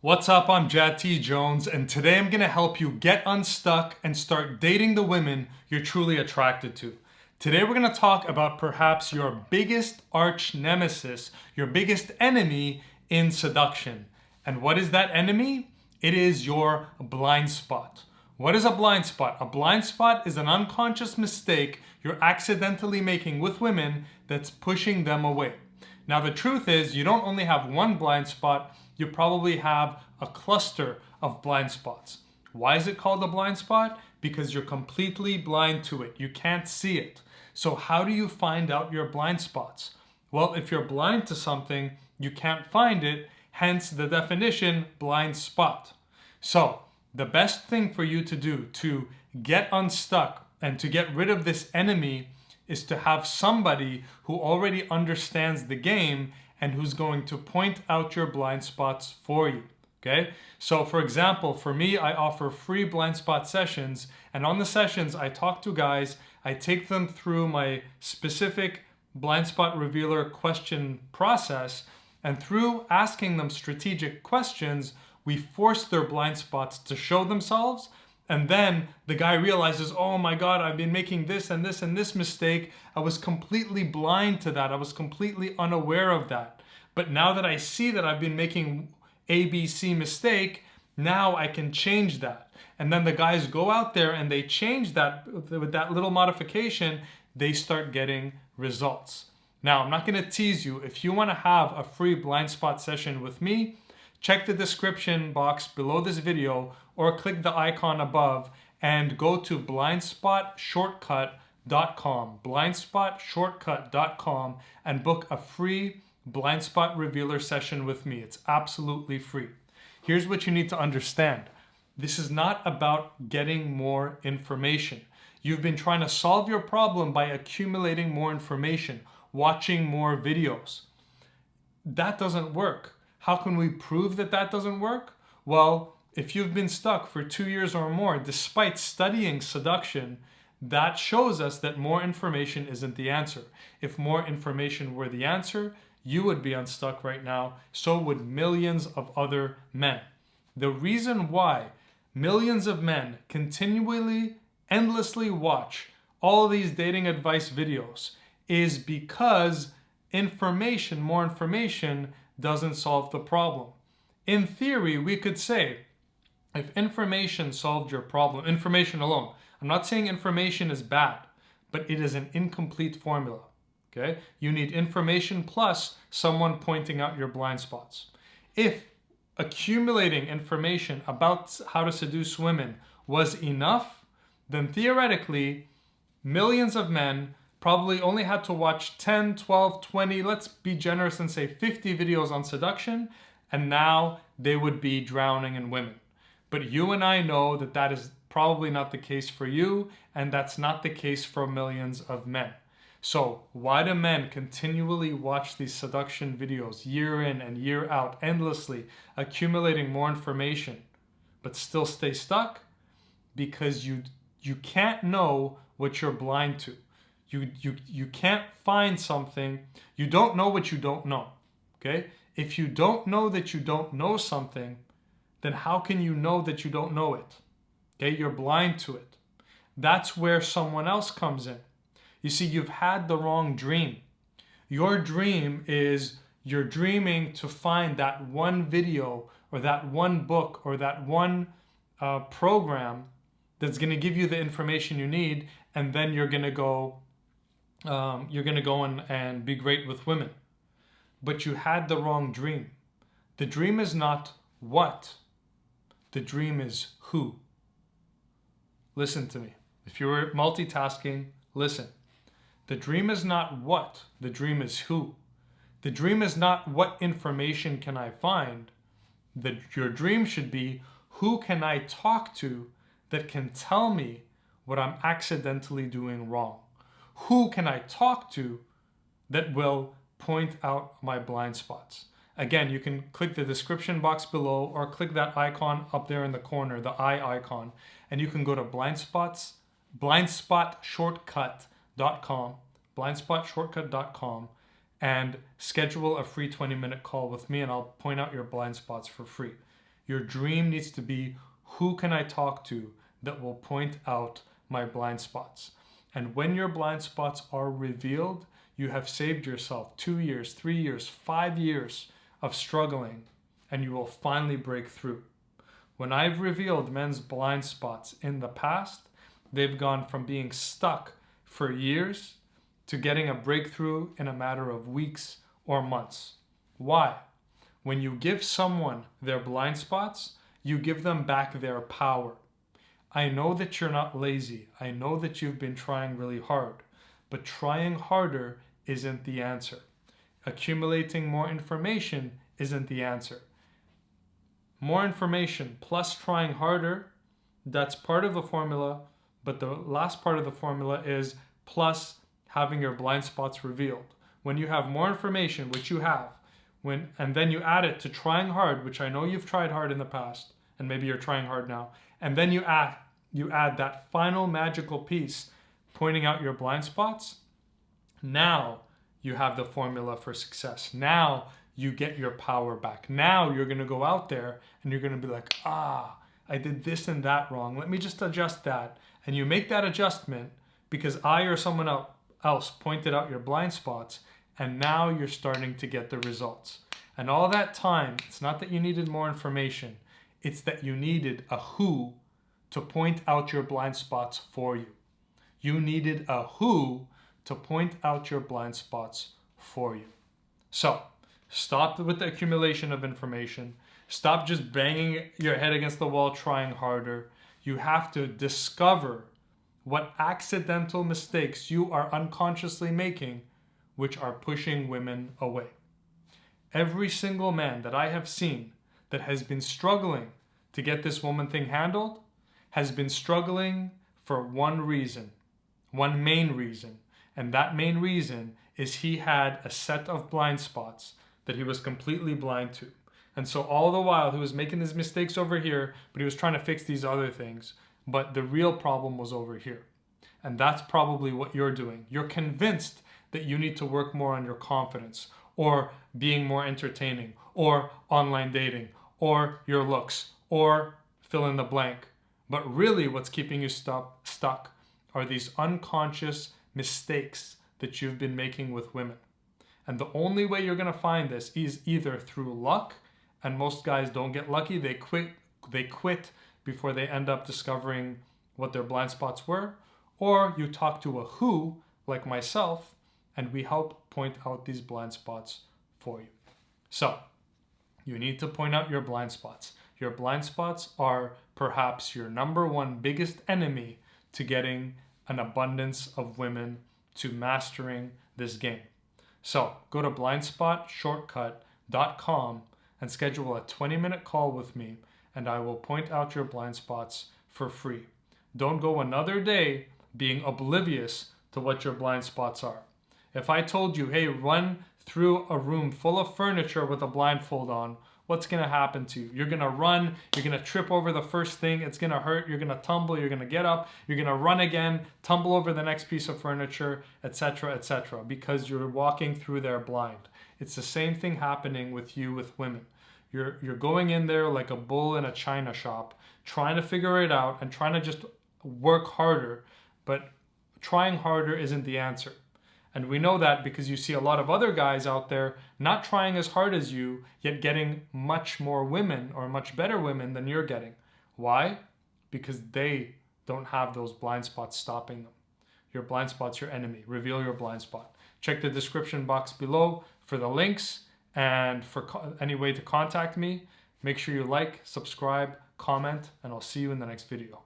What's up? I'm Jad T. Jones, and today I'm going to help you get unstuck and start dating the women you're truly attracted to. Today we're going to talk about perhaps your biggest arch nemesis, your biggest enemy in seduction. And what is that enemy? It is your blind spot. What is a blind spot? A blind spot is an unconscious mistake you're accidentally making with women that's pushing them away. Now the truth is, you don't only have one blind spot, you probably have a cluster of blind spots. Why is it called a blind spot? Because you're completely blind to it. You can't see it. So how do you find out your blind spots? Well, if you're blind to something, you can't find it, hence the definition, blind spot. So the best thing for you to do to get unstuck and to get rid of this enemy is to have somebody who already understands the game and who's going to point out your blind spots for you. Okay? So for example, for me, I offer free blind spot sessions, and on the sessions, I talk to guys, I take them through my specific blind spot revealer question process, and through asking them strategic questions, we force their blind spots to show themselves. And then the guy realizes, oh my God, I've been making this and this and this mistake. I was completely blind to that. I was completely unaware of that. But now that I see that I've been making ABC mistake, now I can change that. And then the guys go out there and they change that with that little modification, they start getting results. Now, I'm not going to tease you. If you want to have a free blind spot session with me, check the description box below this video or click the icon above and go to blindspotsshortcut.com and book a free blind spot revealer session with me. It's absolutely free. Here's what you need to understand. This is not about getting more information. You've been trying to solve your problem by accumulating more information, watching more videos. That doesn't work. How can we prove that that doesn't work? Well, if you've been stuck for 2 years or more, despite studying seduction, that shows us that more information isn't the answer. If more information were the answer, you would be unstuck right now. So would millions of other men. The reason why millions of men continually, endlessly watch all these dating advice videos is because more information doesn't solve the problem. In theory, we could say, if information solved your problem, information alone, I'm not saying information is bad, but it is an incomplete formula. Okay? You need information plus someone pointing out your blind spots. If accumulating information about how to seduce women was enough, then theoretically, millions of men probably only had to watch 10, 12, 20, let's be generous and say 50 videos on seduction, and now they would be drowning in women. But you and I know that that is probably not the case for you, and that's not the case for millions of men. So why do men continually watch these seduction videos year in and year out, endlessly, accumulating more information, but still stay stuck? Because you can't know what you're blind to. You can't find something. You don't know what you don't know. Okay? If you don't know that you don't know something, then how can you know that you don't know it? Okay? You're blind to it. That's where someone else comes in. You see, you've had the wrong dream. Your dream is you're dreaming to find that one video or that one book or that one program that's going to give you the information you need, and then you're going to go and be great with women. But you had the wrong dream. The dream is not what. The dream is who. Listen to me. If you're multitasking, listen. The dream is not what. The dream is who. The dream is not what information can I find. Your dream should be, who can I talk to that can tell me what I'm accidentally doing wrong? Who can I talk to that will point out my blind spots? Again, you can click the description box below or click that icon up there in the corner, the eye icon, and you can go to blindspotsshortcut.com, and schedule a free 20-minute call with me, and I'll point out your blind spots for free. Your dream needs to be, who can I talk to that will point out my blind spots? And when your blind spots are revealed, you have saved yourself 2 years, 3 years, 5 years of struggling, and you will finally break through. When I've revealed men's blind spots in the past, they've gone from being stuck for years to getting a breakthrough in a matter of weeks or months. Why? When you give someone their blind spots, you give them back their power. I know that you're not lazy. I know that you've been trying really hard, but trying harder isn't the answer. Accumulating more information isn't the answer. More information plus trying harder, that's part of the formula, but the last part of the formula is plus having your blind spots revealed. When you have more information, which you have, and then you add it to trying hard, which I know you've tried hard in the past, and maybe you're trying hard now, and then you add that final magical piece pointing out your blind spots, now you have the formula for success. Now you get your power back. Now you're going to go out there and you're going to be like, I did this and that wrong. Let me just adjust that. And you make that adjustment because I or someone else pointed out your blind spots, and now you're starting to get the results. And all that time, it's not that you needed more information. It's that you needed a who to point out your blind spots for you. You needed a who to point out your blind spots for you. So stop with the accumulation of information. Stop just banging your head against the wall trying harder. You have to discover what accidental mistakes you are unconsciously making, which are pushing women away. Every single man that I have seen that has been struggling to get this woman thing handled has been struggling for one reason, one main reason. And that main reason is he had a set of blind spots that he was completely blind to. And so all the while he was making his mistakes over here, but he was trying to fix these other things. But the real problem was over here. And that's probably what you're doing. You're convinced that you need to work more on your confidence, or being more entertaining, or online dating, or your looks, or fill in the blank. But really what's keeping you stuck are these unconscious mistakes that you've been making with women. And the only way you're going to find this is either through luck, and most guys don't get lucky. They quit before they end up discovering what their blind spots were, or you talk to a who, like myself, and we help point out these blind spots for you. So you need to point out your blind spots. Your blind spots are perhaps your number one biggest enemy to getting an abundance of women, to mastering this game. So go to blindspotsshortcut.com and schedule a 20-minute call with me, and I will point out your blind spots for free. Don't go another day being oblivious to what your blind spots are. If I told you, hey, run through a room full of furniture with a blindfold on, what's going to happen to you? You're going to run, you're going to trip over the first thing, it's going to hurt, you're going to tumble, you're going to get up, you're going to run again, tumble over the next piece of furniture, etc., because you're walking through there blind. It's the same thing happening with you with women. You're going in there like a bull in a china shop, trying to figure it out and trying to just work harder, but trying harder isn't the answer. And we know that because you see a lot of other guys out there not trying as hard as you, yet getting much more women or much better women than you're getting. Why? Because they don't have those blind spots stopping them. Your blind spot's your enemy. Reveal your blind spot. Check the description box below for the links and for any way to contact me. Make sure you like, subscribe, comment, and I'll see you in the next video.